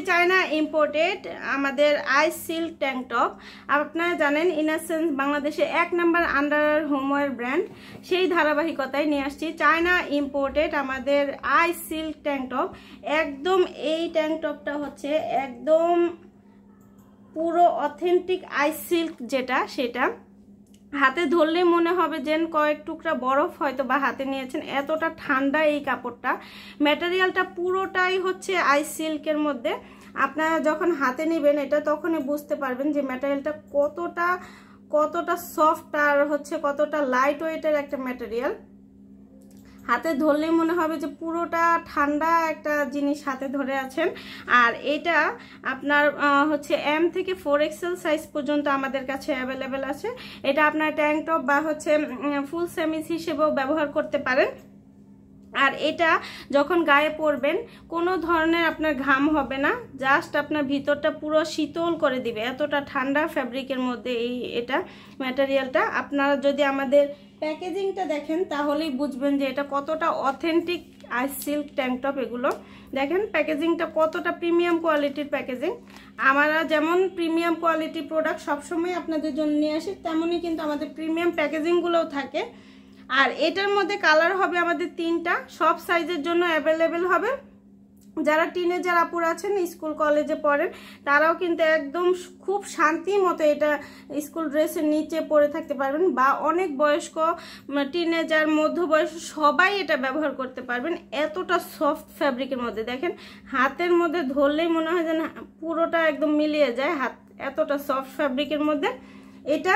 China imported আমাদের আইস silk tank top. আপনারা জানেন ইনারসেন্স বাংলাদেশে 1 নম্বর আন্ডার হোমওয়্যার ব্র্যান্ড, সেই ধারাবাহিকতায় নিয়ে আসছি চায়না ইম্পোর্টেড আমাদের আইস সিল্ক ট্যাঙ্ক টপ। একদম এই ট্যাঙ্ক টপটা হচ্ছে একদম পুরো অথেন্টিক আইস সিল্ক, যেটা সেটা হাতে ধরলেই মনে হবে যেন কয়েক টুকরা বরফ হয়তো বা হাতে নিয়েছেন, এতটা ঠান্ডা এই কাপড়টা। ম্যাটেরিয়ালটা পুরোটাই হচ্ছে আইস সিল্কের মধ্যে। আপনারা যখন হাতে নেবেন এটা তখনই বুঝতে পারবেন যে ম্যাটেরিয়ালটা কতটা সফট আর হচ্ছে কতটা লাইট ওয়েটের একটা ম্যাটেরিয়াল। হাতে ধরলেই মনে হবে যে পুরোটা ঠান্ডা একটা জিনিস হাতে ধরে আছেন। আর এটা আপনার হচ্ছে M থেকে 4XL সাইজ পর্যন্ত আমাদের কাছে অ্যাভেলেবেল আছে। এটা আপনার ট্যাঙ্ক টপ বা হচ্ছে ফুল সেমিজ হিসেবেও ব্যবহার করতে পারেন। আর এটা যখন গায়ে পরবেন কোনো ধরনের আপনার ঘাম হবে না, জাস্ট আপনার ভিতরটা পুরো শীতল করে দিবে, এতটা ঠান্ডা ফ্যাব্রিকের মধ্যে এটা ম্যাটেরিয়ালটা। আপনারা যদি আমাদের প্যাকেজিংটা দেখেন তাহলেই বুঝবেন যে এটা কতটা অথেন্টিক আইস সিল্ক ট্যাঙ্ক টপ। এগুলো দেখেন প্যাকেজিংটা কতটা প্রিমিয়াম কোয়ালিটির প্যাকেজিং। আমরা যেমন প্রিমিয়াম কোয়ালিটি প্রোডাক্ট সবসময় আপনাদের জন্য নিয়ে আসি, তেমনই কিন্তু আমাদের প্রিমিয়াম প্যাকেজিংগুলোও থাকে। আর এটার মধ্যে কালার হবে আমাদের 3টা, সব সাইজের জন্য অ্যাভেলেবেল হবে। যারা টিনেজার আপুরা আছেন স্কুল কলেজে পড়েন তারাও কিন্তু একদম খুব শান্তি মতো এটা স্কুল ড্রেসের নিচে পরে থাকতে পারবেন, বা অনেক বয়স্ক টিনেজার মধ্যবয়স সবাই এটা ব্যবহার করতে পারবেন। এতটা সফট ফ্যাব্রিকের মধ্যে দেখেন হাতের মধ্যে ধরলেই মনে হয় যেন পুরোটা একদম মিলিয়ে যায় হাত, এতটা সফট ফ্যাব্রিকের মধ্যে। এটা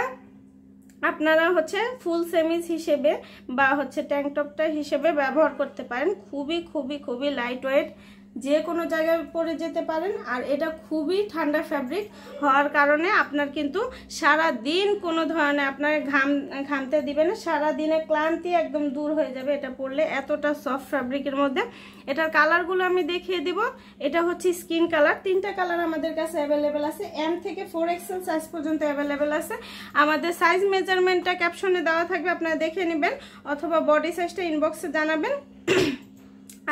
আপনারা হচ্ছে ফুল সেমিজ হিসেবে বা হচ্ছে ট্যাঙ্ক টপটা হিসেবে ব্যবহার করতে পারেন। খুবই লাইট ওয়েট, যে কোনো জায়গায় পরে যেতে পারেন। আর এটা খুবই ঠান্ডা ফ্যাব্রিক হওয়ার কারণে আপনার কিন্তু সারা দিন কোনো ধরনের আপনার ঘামতে দিবে না, সারা দিনে ক্লান্তি একদম দূর হয়ে যাবে এটা পরলে, এতটা সফট ফ্যাব্রিকের মধ্যে। এটার কালারগুলো আমি দেখিয়ে দিব। এটা হচ্ছে স্কিন কালার, 3টা কালার আমাদের কাছে অ্যাভেলেবেল আছে। M থেকে 4XL সাইজ পর্যন্ত অ্যাভেলেবেল আছে। আমাদের সাইজ মেজারমেন্টটা ক্যাপশনে দেওয়া থাকবে, আপনারা দেখে নেবেন, অথবা বডি সাইজটা ইনবক্সে জানাবেন।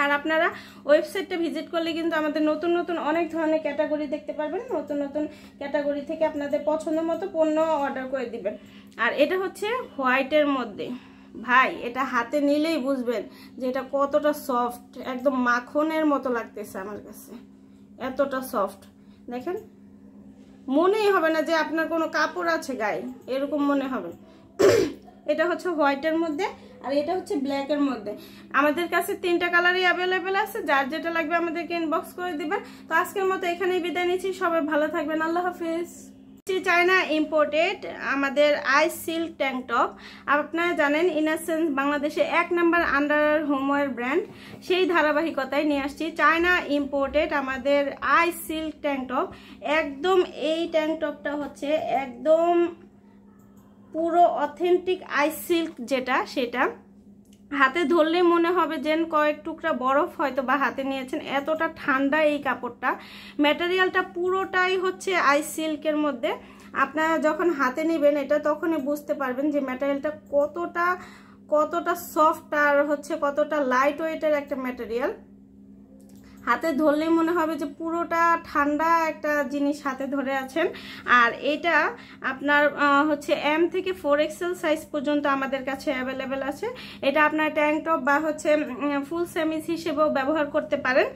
আর আপনারা ওয়েবসাইটটা ভিজিট করলে কিন্তু আমাদের নতুন অনেক ধরনের ক্যাটাগরি দেখতে পারবেন। নতুন ক্যাটাগরি থেকে আপনাদের পছন্দ মতো পণ্য অর্ডার করে দিবেন। আর এটা হচ্ছে হোয়াইটের মধ্যে, ভাই এটা হাতে নিলেই বুঝবেন যে এটা কতটা সফট, একদম মাখনের মতো লাগতেছে আমার কাছে, এতটা সফট। দেখেন মনেই হবে না যে আপনার কোনো কাপড় আছে গায়ে, এরকম মনে হবে। এটা হচ্ছে হোয়াইটের মধ্যে, আর এটা হচ্ছে ব্ল্যাকের মধ্যে। আমাদের কাছে 3টা কালারই অ্যাভেলেবেল আছে, যার যেটা লাগবে আমাদেরকে ইনবক্স করে দিবেন। তো আজকের মতো এখানেই বিদায় নিচ্ছি, সবাই ভালো থাকবেন, আল্লাহ হাফিজ। চায়না ইম্পোর্টেড আমাদের আইস সিল্ক ট্যাঙ্ক টপ। আপনারা জানেন ইনারসেন্স বাংলাদেশে 1 নম্বর আন্ডার হোমওয়্যার ব্র্যান্ড, সেই ধারাবাহিকতায় নিয়ে আসছি চায়না ইম্পোর্টেড আমাদের আইস সিল্ক ট্যাঙ্ক টপ। একদম এই ট্যাঙ্ক টপটা হচ্ছে একদম পুরো অথেন্টিক আইস সিল্ক, যেটা সেটা হাতে ধরলেই মনে হবে যেন কয়েক টুকরা বরফ হয়তো বা হাতে নিয়েছেন, এতটা ঠান্ডা এই কাপড়টা। ম্যাটেরিয়ালটা পুরোটাই হচ্ছে আইস সিল্কের মধ্যে। আপনারা যখন হাতে নেবেন এটা তখনই বুঝতে পারবেন যে ম্যাটেরিয়ালটা কতটা সফট আর হচ্ছে কতটা লাইট ওয়েটের একটা ম্যাটেরিয়াল। হাতে ধরলেই মনে হবে যে পুরোটা ঠান্ডা একটা জিনিস হাতে ধরে আছেন। আর এটা আপনার হচ্ছে M থেকে 4XL সাইজ পর্যন্ত আমাদের কাছে অ্যাভেলেবেল আছে। এটা আপনার ট্যাঙ্ক টপ বা হচ্ছে ফুল সেমিজ হিসেবেও ব্যবহার করতে পারেন।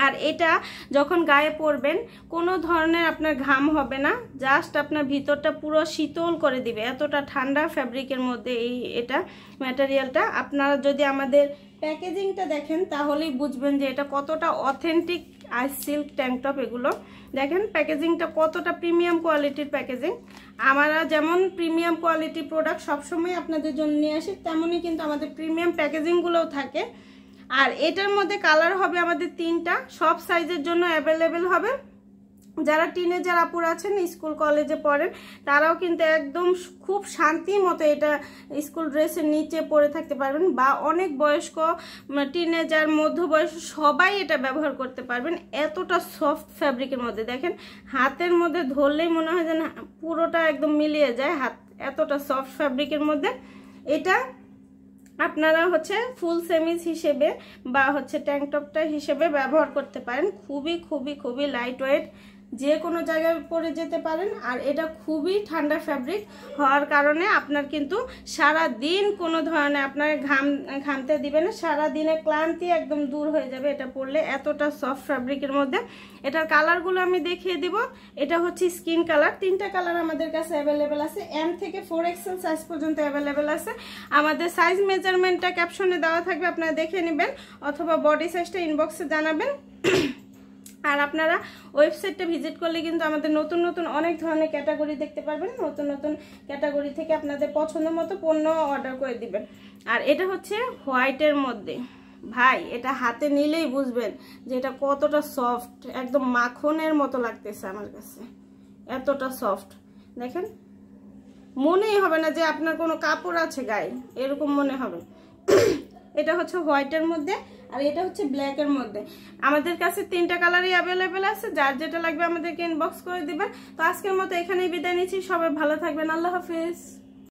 আর এটা যখন গায়ে পরবেন কোনো ধরনের আপনার ঘাম হবে না, জাস্ট আপনার ভিতরটা পুরো শীতল করে দিবে, এতটা ঠান্ডা ফ্যাব্রিকের মধ্যে এটা ম্যাটেরিয়ালটা। আপনারা যদি আমাদের প্যাকেজিংটা দেখেন তাহলেই বুঝবেন যে এটা কতটা অথেন্টিক আইস সিল্ক ট্যাঙ্ক টপ। এগুলো দেখেন প্যাকেজিংটা কতটা প্রিমিয়াম কোয়ালিটির প্যাকেজিং। আমরা যেমন প্রিমিয়াম কোয়ালিটি প্রোডাক্ট সবসময় আপনাদের জন্য নিয়ে আসি, তেমনই কিন্তু আমাদের প্রিমিয়াম প্যাকেজিংগুলোও থাকে। আর এটার মধ্যে কালার হবে আমাদের 3টা, সব সাইজের জন্য অ্যাভেলেবেল হবে। যারা টিনেজার আপুরা আছেন স্কুল কলেজে পড়েন তারাও কিন্তু একদম খুব শান্তি মতো এটা স্কুল ড্রেসের নিচে পরে থাকতে পারবেন, বা অনেক বয়স্ক টিনেজার মধ্যবয়স সবাই এটা ব্যবহার করতে পারবেন। এতটা সফট ফ্যাব্রিকের মধ্যে দেখেন হাতের মধ্যে ধরলেই মনে হয় যেন পুরোটা একদম মিলিয়ে যায় হাত, এতটা সফট ফ্যাব্রিকের মধ্যে। এটা আপনারা হচ্ছে ফুল সেমিজ হিসেবে বা হচ্ছে ট্যাঙ্ক টপটা হিসেবে ব্যবহার করতে পারেন। খুবই খুবই খুবই লাইট ওয়েট, যে কোনো জায়গায় পরে যেতে পারেন। আর এটা খুবই ঠান্ডা ফ্যাব্রিক হওয়ার কারণে আপনার কিন্তু সারা দিন কোনো ধরনের আপনার ঘামতে দিবে না, সারা দিনের ক্লান্তি একদম দূর হয়ে যাবে এটা পরলে, এতটা সফট ফ্যাব্রিকের মধ্যে। এটার কালারগুলো আমি দেখিয়ে দিব। এটা হচ্ছে স্কিন কালার, 3টা কালার আমাদের কাছে অ্যাভেলেবেল আছে, M থেকে 4XL সাইজ পর্যন্ত অ্যাভেলেবেল আছে। আমাদের সাইজ মেজারমেন্টটা ক্যাপশনে দেওয়া থাকবে, আপনারা দেখে নেবেন, অথবা বডি সাইজটা ইনবক্সে জানাবেন। আর আপনারা ওয়েবসাইটটা ভিজিট করলে কিন্তু আমাদের নতুন নতুন অনেক ধরনের ক্যাটাগরি দেখতে পারবেন, নতুন নতুন ক্যাটাগরি থেকে আপনাদের পছন্দ মতো পণ্য অর্ডার করে দিবেন। আর এটা হচ্ছে হোয়াইটের মধ্যে, ভাই এটা হাতে নিলেই বুঝবেন যে এটা কতটা সফট, একদম মাখনের মতো লাগতেছে আমার কাছে, এতটা সফট। দেখেন, মনেই হবে না যে আপনার কোনো কাপড় আছে গায়ে, এরকম মনে হবে। এটা হচ্ছে হোয়াইটের মধ্যে, আর এটা হচ্ছে ব্ল্যাকের মধ্যে। আমাদের কাছে 3টা কালারই অ্যাভেলেবেল আছে, যার যেটা লাগবে আমাদেরকে ইনবক্স করে দিবেন। তো আজকের মতো এখানেই বিদায় নিচ্ছি, সবাই ভালো থাকবেন, আল্লাহ হাফেজ।